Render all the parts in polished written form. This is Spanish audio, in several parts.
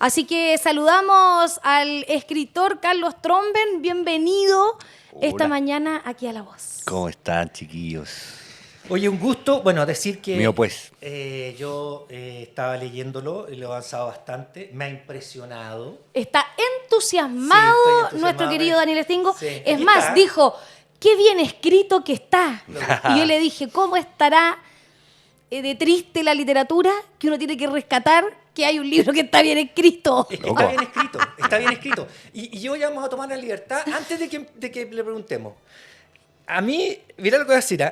Así que saludamos al escritor Carlos Tromben. Bienvenido esta mañana aquí a La Voz. ¿Cómo están, chiquillos? Oye, un gusto, bueno, decir que Mío, pues. yo estaba leyéndolo y lo he avanzado bastante, me ha impresionado. Está entusiasmado, Sí, estoy entusiasmado. nuestro querido Daniel Stingo. Sí, Es aquí más, está. dijo, qué bien escrito que está. Y yo le dije, ¿cómo estará de triste la literatura que uno tiene que rescatar que hay un libro que está bien escrito? Está bien escrito, está bien escrito. Y hoy vamos a tomar la libertad, antes de que le preguntemos. A mí, mira lo que voy a decir,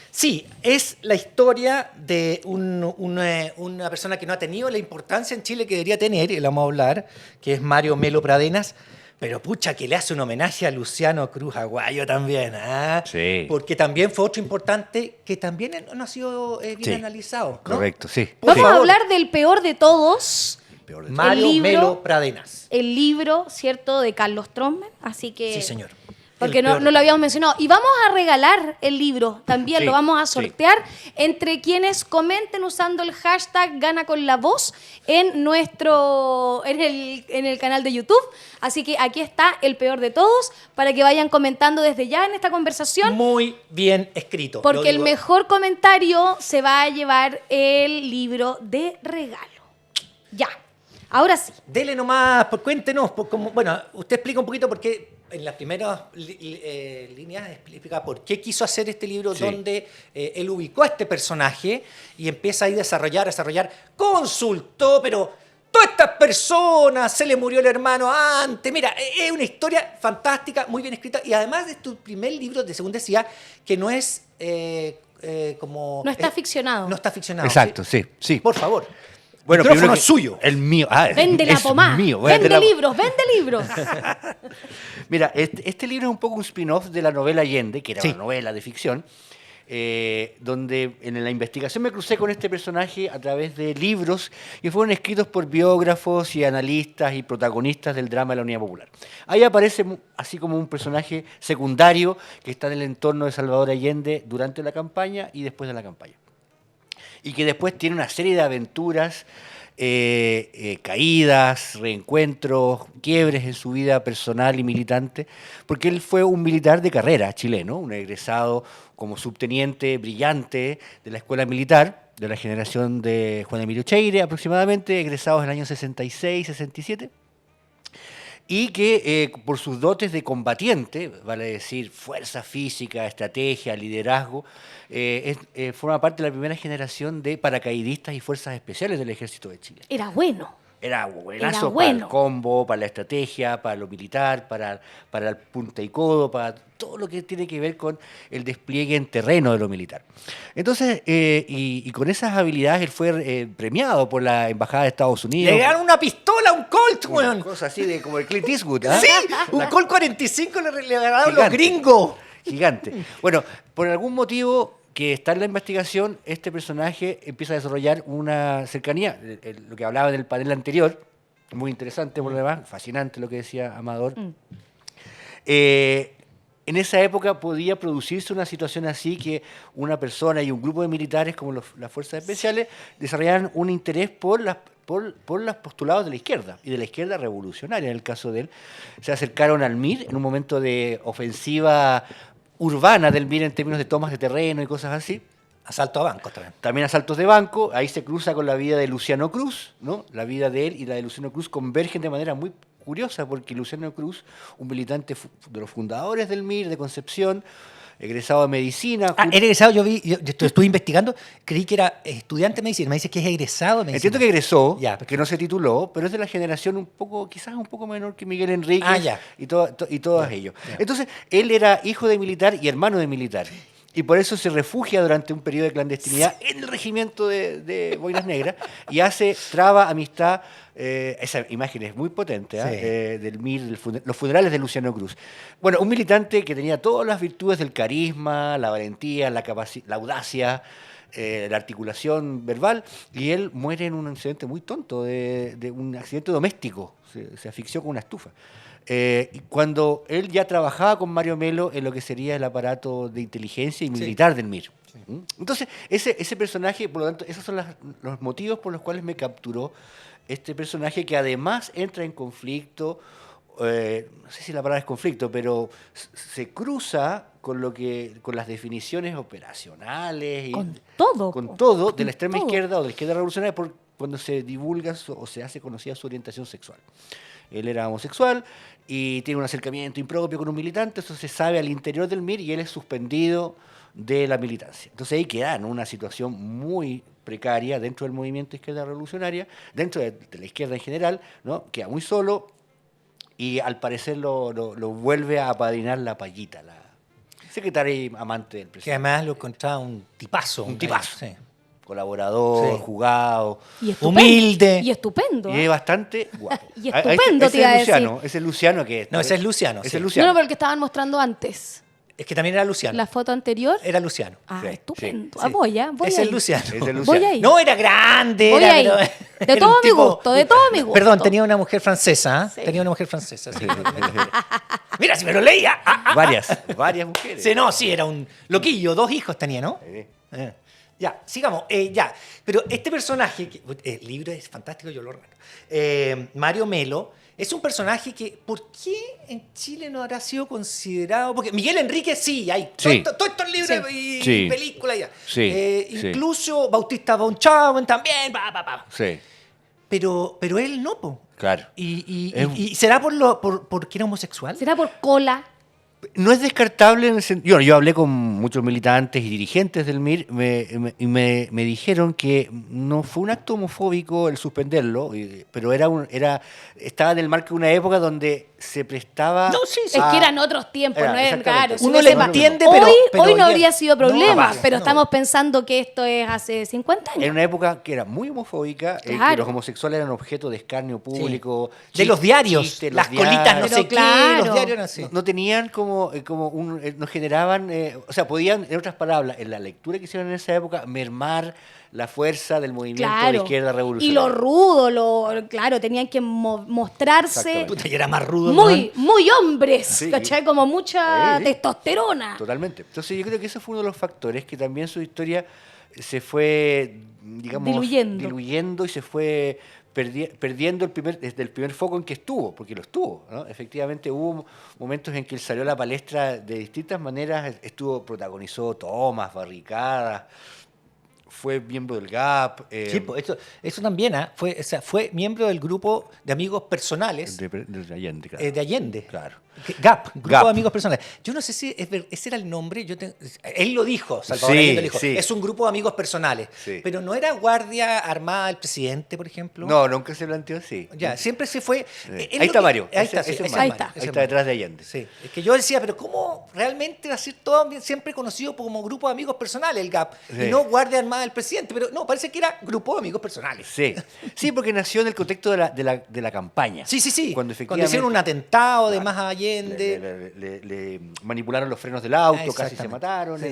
sí, es la historia de una persona que no ha tenido la importancia en Chile que debería tener, y la vamos a hablar, que es Mario Melo Pradenas, pero pucha, que le hace un homenaje a Luciano Cruz Aguayo también, ¿ah? Sí. Porque también fue otro importante que también no ha sido bien Sí, analizado, ¿no? correcto, sí. Por Vamos a favor. hablar del peor de todos, Peor de todo. Mario el libro- Melo Pradenas. el libro, ¿cierto?, de Carlos Tromben. Así que... Sí, señor. Porque El no peor lo habíamos mencionado. Y vamos a regalar el libro también, Sí, lo vamos a sí. sortear entre quienes comenten usando el hashtag Gana con la Voz en el canal de YouTube. Así que aquí está el peor de todos para que vayan comentando desde ya en esta conversación. Muy bien escrito. Porque Lo el digo- mejor comentario se va a llevar el libro de regalo. Ya. Ahora sí. Dele nomás, cuéntenos, bueno, usted explica un poquito por qué, en las primeras líneas explica por qué quiso hacer este libro, Sí. donde él ubicó a este personaje y empieza ahí a desarrollar, consultó, pero todas estas personas, se le murió el hermano antes, mira, es una historia fantástica, muy bien escrita, y además de tu primer libro, según decía, que no es como... No está ficcionado. No está ficcionado. Exacto, sí, sí. Por favor. Bueno, El micrófono primero es suyo. El mío. Vende la es pomada. mío. Voy a Vende vender la- libros, vende libros. Mira, este libro es un poco un spin-off de la novela Allende, que era Sí. una novela de ficción, donde en la investigación me crucé con este personaje a través de libros que fueron escritos por biógrafos y analistas y protagonistas del drama de la Unidad Popular. Ahí aparece así como un personaje secundario que está en el entorno de Salvador Allende durante la campaña y después de la campaña. Y que después tiene una serie de aventuras, caídas, reencuentros, quiebres en su vida personal y militante, porque él fue un militar de carrera chileno, un egresado como subteniente brillante de la escuela militar, de la generación de Juan Emilio Cheire aproximadamente, egresados en el año 66, 67. Y que por sus dotes de combatiente, vale decir, fuerza física, estrategia, liderazgo, forma parte de la primera generación de paracaidistas y fuerzas especiales del Ejército de Chile. Era bueno. Era buenazo Era para el bueno. combo, para la estrategia, para lo militar, para el punta y codo, para todo lo que tiene que ver con el despliegue en terreno de lo militar. Entonces, y con esas habilidades él fue premiado por la Embajada de Estados Unidos. Le dieron una pistola, un Colt, Una weón. cosa así de como el Clint Eastwood, ¿ah? Sí, un Colt 45 le regalaron los Gigante. gringos. Gigante. Bueno, por algún motivo que está en la investigación, este personaje empieza a desarrollar una cercanía, lo que hablaba en el panel anterior, muy interesante por lo demás, fascinante lo que decía Amador. En esa época podía producirse una situación así que una persona y un grupo de militares como las fuerzas especiales desarrollaran un interés por los postulados de la izquierda y de la izquierda revolucionaria en el caso de él. Se acercaron al MIR en un momento de ofensiva urbana del MIR en términos de tomas de terreno y cosas así. Asalto a banco también. También asaltos de banco, ahí se cruza con la vida de Luciano Cruz, ¿no? La vida de él y la de Luciano Cruz convergen de manera muy curiosa porque Luciano Cruz, un militante de los fundadores del MIR de Concepción, egresado de medicina. Ah, era egresado, yo estuve investigando, creí que era estudiante de medicina, me dice que es egresado de medicina. Entiendo que egresó, Ya, que no se tituló, pero es de la generación un poco, quizás un poco menor que Miguel Enríquez Ah, ya. y todos Ya, ellos. ya. Entonces, él era hijo de militar y hermano de militar. Y por eso se refugia durante un periodo de clandestinidad en el regimiento de Boinas Negras y traba amistad. Esa imagen es muy potente, ¿ah? Sí. Del MIR, los funerales de Luciano Cruz. Bueno, un militante que tenía todas las virtudes del carisma, la valentía, la audacia, la articulación verbal, y él muere en un incidente muy tonto, de un accidente doméstico, se asfixió con una estufa. Y cuando él ya trabajaba con Mario Melo en lo que sería el aparato de inteligencia y militar del MIR. ¿Mm? Entonces, ese personaje, por lo tanto, esos son los motivos por los cuales me capturó este personaje que además entra en conflicto, no sé si la palabra es conflicto, pero se cruza con con las definiciones operacionales y Con todo. con po. todo de la Con extrema todo. izquierda o de la izquierda revolucionaria cuando se divulga o se hace conocida su orientación sexual. Él era homosexual y tiene un acercamiento impropio con un militante, eso se sabe al interior del MIR y él es suspendido de la militancia. Entonces ahí queda en una situación muy precaria dentro del movimiento izquierda revolucionaria, dentro de la izquierda en general, ¿no? Queda muy solo y al parecer lo vuelve a apadrinar la Payita, la secretaria y amante del Que presidente. además lo encontraba un tipazo. Un tipazo. Sí. Colaborador, Sí. jugado, Y estupendo. Humilde. Y estupendo. y es bastante guapo. Y Ah, estupendo, ese te iba a es decir. Luciano, ese es Luciano que No, ese es Luciano, Ese sí. es No, Luciano. no, pero el que estaban mostrando antes. Es que también era Luciano. La foto anterior. Era Luciano. Ah, Sí, estupendo. sí, Ah, voy, ¿ah? Voy Ese ahí. es Luciano. Ese es Luciano. Voy ahí. No, era grande. Voy era, ahí. pero- De era todo un mi tipo- gusto, de todo mi gusto. Perdón, tenía una mujer francesa. ¿eh? Sí. Tenía una mujer francesa. Sí. Mira, si me lo leía. Varias mujeres. Sí, no, sí, era un loquillo. 2 hijos tenía, ¿no? Sí. Ya, sigamos. Ya. Pero este personaje, el libro es fantástico, yo lo recomiendo. Mario Melo es un personaje que, ¿por qué en Chile no habrá sido considerado? Porque Miguel Enrique sí, hay Sí. todos estos libros y Sí. películas ya. Sí, sí. Incluso Bautista von Schauen también, Sí, pero él no, po. claro. Es- ¿Y será porque era homosexual? ¿Será por cola? No es descartable en el sentido. Yo hablé con muchos militantes y dirigentes del MIR y me dijeron que no fue un acto homofóbico el suspenderlo, pero estaba en el marco de una época donde se prestaba. No, sí, sí. Es que eran otros tiempos, Era, no es exactamente. raro. Si Uno hubiese le pa- entiende, hoy, pero hoy no ya- habría sido no, problema, jamás, pero no. estamos pensando que esto es hace 50 En años. una época que era muy homofóbica, que Claro. los homosexuales eran objeto de escarnio público. De los diarios, chistes, las los colitas, no diarios. sé Pero qué, claro. los diarios eran así. No tenían no generaban, o sea, podían, en otras palabras, en la lectura que hicieron en esa época, mermar la fuerza del movimiento de la Claro. izquierda Y revolucionaria. lo rudo, claro, tenían que mostrarse Exactamente. Puta, y era más rudo. muy, muy hombres, Sí. ¿cachai? Como mucha Sí. testosterona. Totalmente. Entonces yo creo que ese fue uno de los factores que también su historia se fue, digamos, Diluyendo. y se fue perdiendo desde el primer foco en que estuvo, porque lo estuvo, ¿no? Efectivamente hubo momentos en que él salió a la palestra de distintas maneras, protagonizó tomas, barricadas, fue miembro del GAP. Sí, pues, eso también, fue miembro del grupo de amigos personales de Allende, claro. de Allende. Claro. GAP, Grupo GAP. de Amigos Personales. Yo no sé si ese era el nombre. Él lo dijo, Salvador Sí, Allende lo dijo. sí. Es un grupo de amigos personales. Sí. Pero no era Guardia Armada del Presidente, por ejemplo. No, nunca se planteó así. Ya, siempre se fue. Ahí está Mario. Ahí está, Ese sí, es ese Mario. Ahí es está. Mario, Ahí ese está es Mario. detrás de Allende. Sí, es que yo decía, pero ¿cómo realmente va a ser todo siempre conocido como Grupo de Amigos Personales, el GAP? Sí. Y no Guardia Armada del Presidente. Pero no, parece que era Grupo de Amigos Personales. Sí, sí, porque nació en el contexto de la campaña. Sí. Cuando Cuando efectivamente hicieron un atentado de Claro. más Allende. le manipularon los frenos del auto, casi se Exactamente, mataron sí.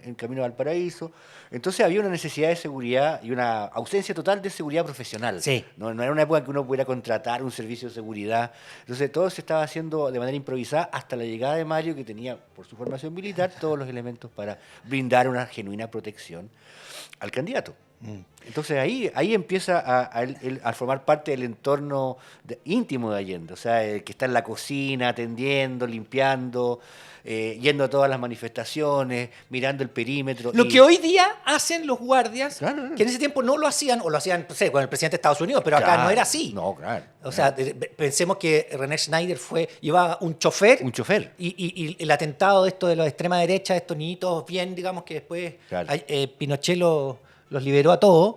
en camino a Valparaíso. Entonces había una necesidad de seguridad y una ausencia total de seguridad profesional. Sí. No era una época en que uno pudiera contratar un servicio de seguridad. Entonces todo se estaba haciendo de manera improvisada hasta la llegada de Mario, que tenía, por su formación militar, todos los elementos para brindar una genuina protección al candidato. Entonces ahí empieza él a formar parte del entorno íntimo de Allende, o sea, el que está en la cocina, atendiendo, limpiando, yendo a todas las manifestaciones, mirando el perímetro. Lo que hoy día hacen los guardias, Claro. que en ese tiempo no lo hacían, o lo hacían, no sé, con el presidente de Estados Unidos, pero acá Claro. no era así. No, claro. O sea, pensemos que René Schneider llevaba un chofer. Un chofer. Y el atentado de esto de la extrema derecha, de estos niñitos bien, digamos que después Claro. Pinochet los liberó a todos.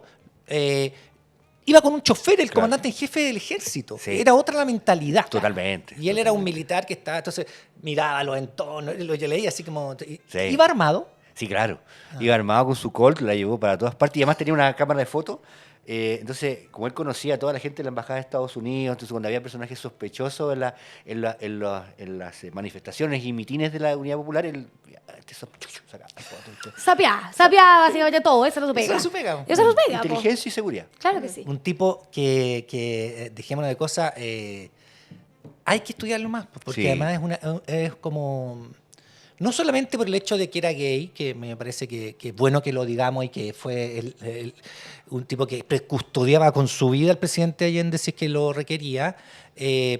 Iba con un chofer, el Claro. comandante en jefe del ejército. Sí. Era otra la mentalidad. Totalmente, Y él era un totalmente. militar que estaba, entonces miraba los entornos, yo leía así como. Sí. Iba armado. Sí, claro. Iba armado con su Colt, la llevó para todas partes y además tenía una cámara de fotos. Entonces, como él conocía a toda la gente de la Embajada de Estados Unidos, entonces cuando había personajes sospechosos en las manifestaciones y mitines de la Unidad Popular, él sacaba fotos. Sapeaba básicamente todo, esa era su pega. Esa era su pega. Esa era su pega, po. Inteligencia y seguridad. Claro que sí. Un tipo que dejémonos de cosas, hay que estudiarlo más, porque Sí. además es como no solamente por el hecho de que era gay, que me parece que es bueno que lo digamos y que fue un tipo que custodiaba con su vida al presidente Allende si es que lo requería,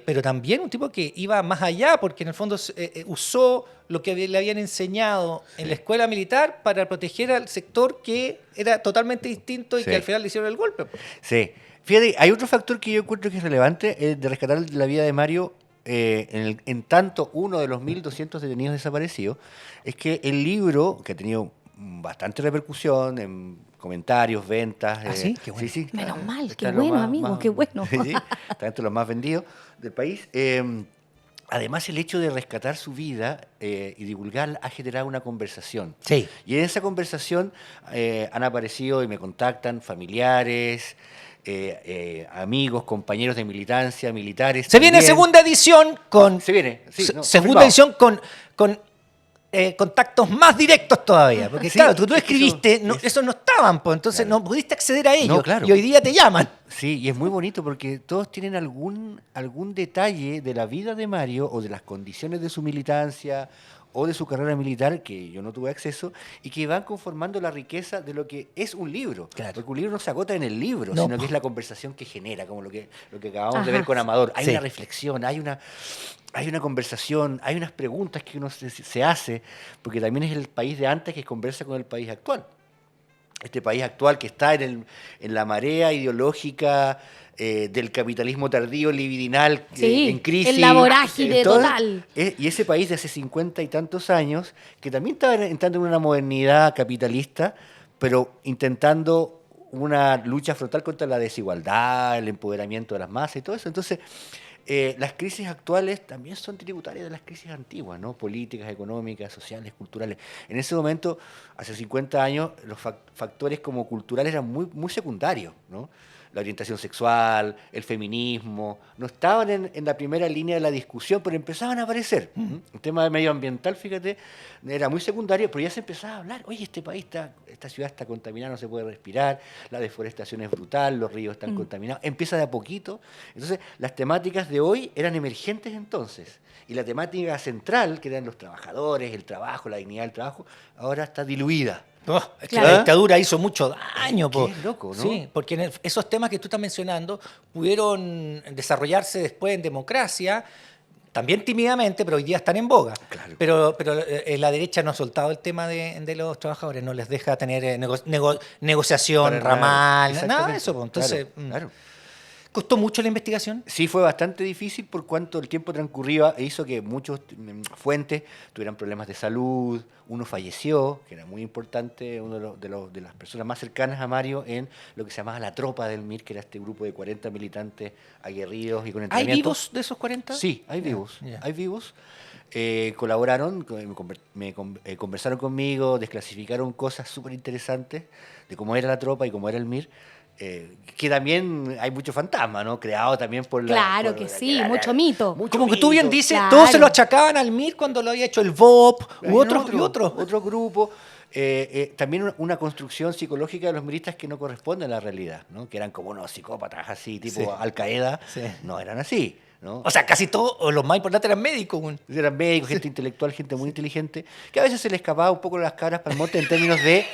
pero también un tipo que iba más allá, porque en el fondo usó lo que le habían enseñado en la escuela militar para proteger al sector que era totalmente distinto y Sí. que al final le hicieron el golpe. Sí. Fíjate, hay otro factor que yo encuentro que es relevante de rescatar la vida de Mario. En tanto uno de los 1.200 detenidos desaparecidos, es que el libro, que ha tenido bastante repercusión en comentarios, ventas. ¿Ah, sí? Qué bueno. Sí, Menos mal, está qué en lo bueno, amigo, qué bueno. Sí, está entre los más vendidos del país. Además, el hecho de rescatar su vida y divulgarla ha generado una conversación. Sí. Y en esa conversación han aparecido y me contactan familiares, amigos, compañeros de militancia, militares. Se viene también. segunda edición con... Se viene, sí. No, segunda confirmado. edición con contactos más directos todavía. Porque Sí, claro, tú es que escribiste, eso es- esos no estaban, pues, entonces Claro. no pudiste acceder a ellos. No, claro. Y hoy día te llaman. Sí, y es muy bonito porque todos tienen algún detalle de la vida de Mario o de las condiciones de su militancia o de su carrera militar que yo no tuve acceso y que van conformando la riqueza de lo que es un libro. Claro. Porque un libro no se agota en el libro, No, sino que po. es la conversación que genera, como lo que acabamos de Ajá. ver con Amador. Hay Sí. una reflexión, hay una conversación, hay unas preguntas que uno se hace, porque también es el país de antes que conversa con el país actual. Este país actual que está en la marea ideológica del capitalismo tardío, libidinal, Sí, en crisis. en la vorágine Todo- total. y ese país de hace 50 y tantos años, que también estaba entrando en una modernidad capitalista, pero intentando una lucha frontal contra la desigualdad, el empoderamiento de las masas y todo eso. Entonces, las crisis actuales también son tributarias de las crisis antiguas, ¿no? Políticas, económicas, sociales, culturales. En ese momento, hace 50 años, los factores como culturales eran muy, muy secundarios, ¿no? La orientación sexual, el feminismo, no estaban en la primera línea de la discusión, pero empezaban a aparecer. El tema medioambiental, fíjate, era muy secundario, pero ya se empezaba a hablar. Oye, esta ciudad está contaminada, no se puede respirar, la deforestación es brutal, los ríos están contaminados. Empieza de a poquito. Entonces, las temáticas de hoy eran emergentes entonces. Y la temática central, que eran los trabajadores, el trabajo, la dignidad del trabajo, ahora está diluida. Oh, es que Claro. la dictadura hizo mucho daño. Qué loco, ¿no? Sí, porque esos temas que tú estás mencionando pudieron desarrollarse después en democracia, también tímidamente, pero hoy día están en boga. Claro. Pero la derecha no ha soltado el tema de los trabajadores, no les deja tener negociación, Para nada. nada de Exactamente. eso. Pues. Entonces, Claro. ¿costó mucho la investigación? Sí, fue bastante difícil por cuanto el tiempo transcurría e hizo que muchos fuentes tuvieran problemas de salud. Uno falleció, que era muy importante, uno de las personas más cercanas a Mario en lo que se llamaba la tropa del MIR, que era este grupo de 40 militantes aguerridos y con ¿Hay entrenamiento. vivos de esos 40? Sí, hay vivos. ya. Hay vivos. Colaboraron, conversaron conmigo, desclasificaron cosas súper interesantes de cómo era la tropa y cómo era el MIR. Que también hay mucho fantasma, ¿no? Creado también por la... Claro por que sí, mucho mito. Como que tú bien mito. dices, Claro. todos se lo achacaban al MIR cuando lo había hecho el VOP Hay u otros. otro grupo. También una construcción psicológica de los miristas que no corresponde a la realidad, ¿no? Que eran como unos psicópatas así, tipo Sí. Al-Qaeda. Sí. No eran así, ¿no? O sea, casi todos, o los más importantes eran médicos. güey. Eran médicos, gente intelectual, gente muy inteligente, que a veces se le escapaba un poco las caras para el monte en términos de,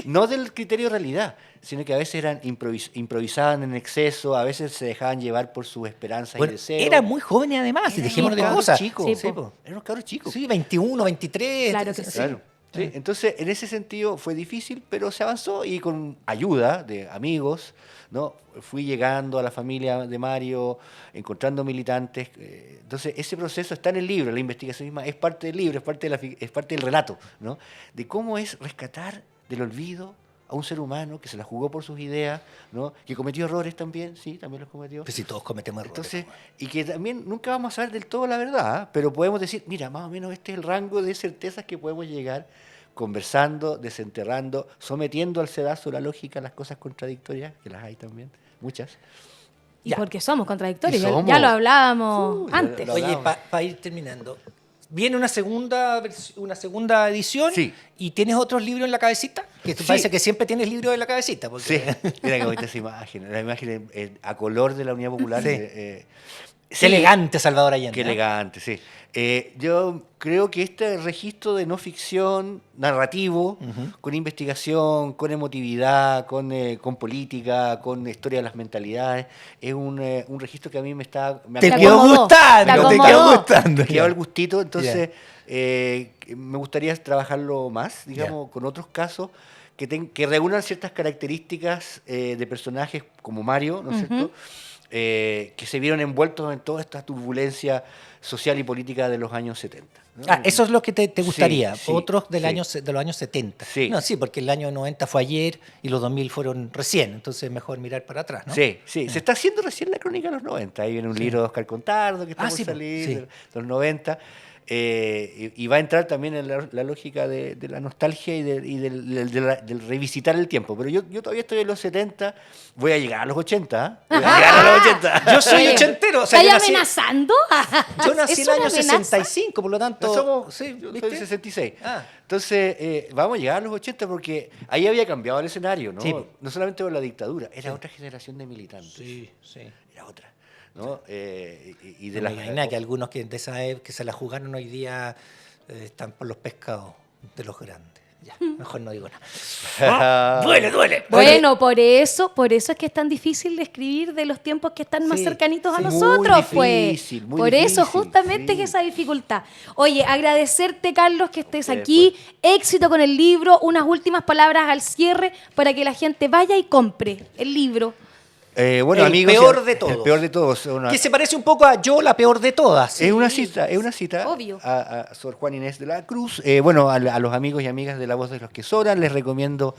no del criterio de realidad, sino que a veces eran improvisaban en exceso, a veces se dejaban llevar por sus esperanzas Bueno, y deseos. eran muy jóvenes además, y dejémonos de cabros cosas. chicos. Sí, Sí, po. po. Eran unos cabros chicos. Sí, 21, 23. Claro que sí. Claro. Sí, entonces, en ese sentido fue difícil, pero se avanzó y con ayuda de amigos, ¿no? Fui llegando a la familia de Mario, encontrando militantes. Entonces, ese proceso está en el libro, la investigación misma es parte del libro, es parte del relato, ¿no? De cómo es rescatar del olvido a un ser humano que se la jugó por sus ideas, ¿no? Que cometió errores también, sí, también los cometió. Pues si todos cometemos errores. Entonces, y que también nunca vamos a saber del todo la verdad, ¿eh? Pero podemos decir, mira, más o menos este es el rango de certezas que podemos llegar conversando, desenterrando, sometiendo al sedazo la lógica, las cosas contradictorias, que las hay también, muchas. Y Ya. porque somos contradictorios, Y ya- somos. ya lo hablábamos Ya antes. lo Oye, hablamos. para ir terminando, viene una segunda edición Sí. y tienes otros libros en la cabecita, que te Sí. parece que siempre tienes libros en la cabecita. Porque... Sí, mira qué bonita esa imagen, la imagen a color de la Unidad Popular. Sí. Qué Sí. elegante Salvador Allende. Qué ¿eh? elegante, sí. Yo creo que este registro de no ficción narrativo, con investigación, con emotividad, con política, con historia de las mentalidades, es un registro que a mí me Te Te quedó acomodó, gustando, te te quedó acomodó. gustando. me quedó el ya. gustito, entonces me gustaría trabajarlo más, digamos, con otros casos que reúnan ciertas características de personajes como Mario, ¿no es cierto? Que se vieron envueltos en toda esta turbulencia social y política de los años 70. ¿no? Ah, eso es lo que te gustaría. Sí, Otros sí. de los años 70. Sí. No, sí, porque el año 90 fue ayer y los 2000 fueron recién. Entonces es mejor mirar para atrás, ¿no? Sí, sí. Se está haciendo recién la crónica de los 90. Ahí viene un libro de Oscar Contardo que está Ah, por sí, po, salir, sí. de los 90. Y va a entrar también en la lógica de la nostalgia y del revisitar el tiempo. Pero yo todavía estoy en los 70, voy a llegar a los 80. Voy a llegar a los 80. Yo soy Oye, ochentero. O sea, ¿Estáis yo nací, amenazando? yo nací ¿Es en el una año amenaza? 65, por lo tanto. Sí, Yo soy ¿viste? del 66. Ah. Entonces, vamos a llegar a los 80 porque ahí había cambiado el escenario, ¿no? Sí. No solamente por la dictadura, era otra generación de militantes. Sí, sí. Era otra. ¿No? Y de No las me imagino que algunos que de esa época que se la jugaron hoy día están por los pescados de los grandes. Ya, mejor no digo nada. Duele, duele. Bueno, por eso es que es tan difícil de escribir de los tiempos que están más Sí, cercanitos a sí, nosotros, muy difícil, pues. muy Por eso difícil, justamente sí. es esa dificultad. Oye, agradecerte, Carlos, que estés Sí, aquí. Éxito con el libro. Unas últimas palabras al cierre para que la gente vaya y compre el libro. Bueno, El amigos, peor de todos. El peor de todos. Que se parece un poco a Yo, la peor de todas. Es una cita Obvio. a Sor Juan Inés de la Cruz. Bueno, a los amigos y amigas de La Voz de los que Sobran les recomiendo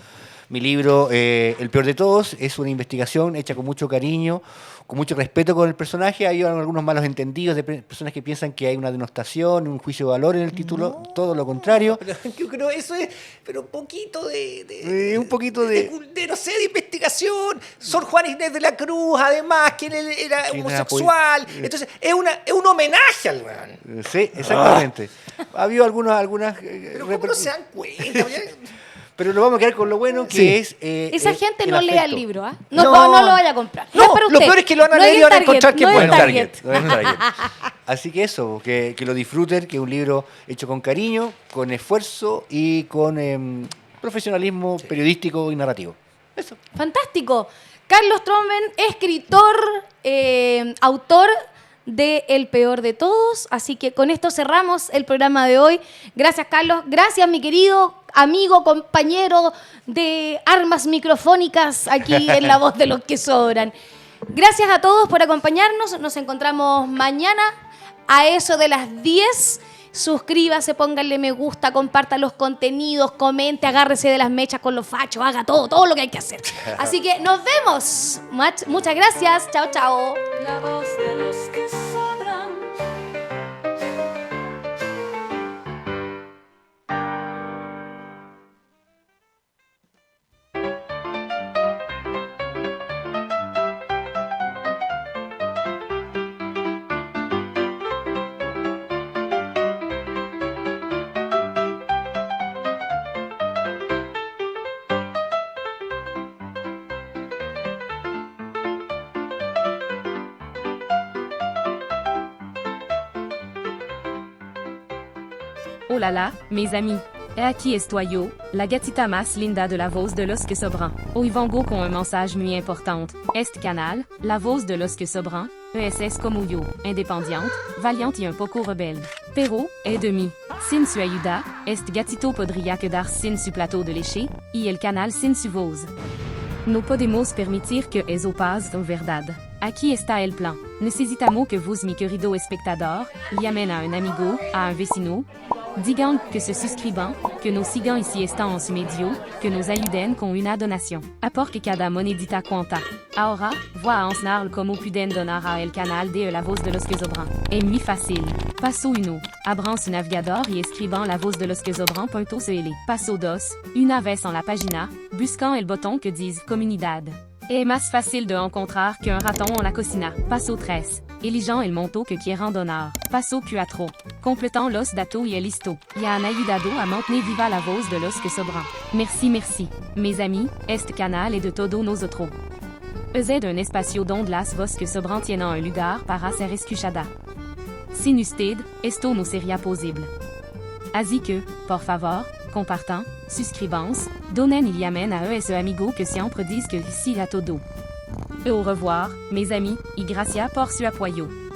mi libro El peor de todos. Es una investigación hecha con mucho cariño, con mucho respeto con el personaje. Hay algunos malos entendidos de personas que piensan que hay una denostación, un juicio de valor en el título. Todo lo contrario. Pero yo creo eso es, pero un poquito de Un poquito de... no sé, de investigación. Sor Juan Inés de la Cruz, además, que él era ¿Quién era homosexual. Entonces, es un homenaje al weón. Sí, exactamente. Ha habido algunas... Pero ¿cómo no se dan cuenta? Pero nos vamos a quedar con lo bueno que Sí. es... Esa gente el no lea el afecto. libro, ¿ah? No. No lo vaya a comprar. No, Es para lo usted. peor es que lo van a No leer es y van a Target, encontrar que no es es bueno. Target. No es Target. Así que eso, que lo disfruten, que es un libro hecho con cariño, con esfuerzo y con profesionalismo periodístico y narrativo. Eso. Fantástico. Carlos Tromben, escritor, autor de El peor de todos. Así que con esto cerramos el programa de hoy. Gracias, Carlos. Gracias, mi querido amigo, compañero de armas microfónicas aquí en La Voz de los que Sobran. Gracias a todos por acompañarnos. Nos encontramos mañana a eso de las 10. Suscríbase, pónganle me gusta, comparta los contenidos, comente, agárrese de las mechas con los fachos, haga todo lo que hay que hacer. Así que nos vemos. Muchas gracias. Chao, chao. La voz de los que sobran. Oh là là, mes amis. Et à qui est yo, la gatita mas linda de la voz de los que sobran. O Ivango con un mensage muy importante. Est canal, la voz de los que sobran, ESS como yo, independiente, valiente y un poco rebelde. Pero, es demi. Sin su ayuda, est gatito podría quedar sin su plateau de leche, y el canal sin su voz. No podemos permitir que eso pase en verdad. Aquí está el plan. Necesitamos que vos, mi querido espectador, llamen a un amigo, a un vecino, digan que se suscriban, que nos sigan y si están en su medio, que nos ayuden con una donación. Porque cada monedita cuenta. Ahora, voy a enseñar cómo pueden donar a el canal de La Voz de los que Sobran. Es muy fácil. Paso 1. Abran su navegador y escriban La Voz de los que Sobran.cl. Paso 2. Una vez en la página, buscan el botón que dice Comunidad. Es más fácil de encontrar qu'un raton en la cocina. Paso 3. Elijan el monto que quieren donar. Paso 4. Completan los datos y el listo. Y han ayudado a mantener viva la voz de los que sobran. Merci, merci. Mes amis, este canal est de todos nosotros. Eused un espacio donde las vos que sobran tienen un lugar para ser escuchada. Sin usted, esto no sería posible. Así que, por favor, compartan, suscribans, donen y llamen a ese amigo que siempre disent que ici a todo. Au revoir, mes amis, y gracias por su apoyo.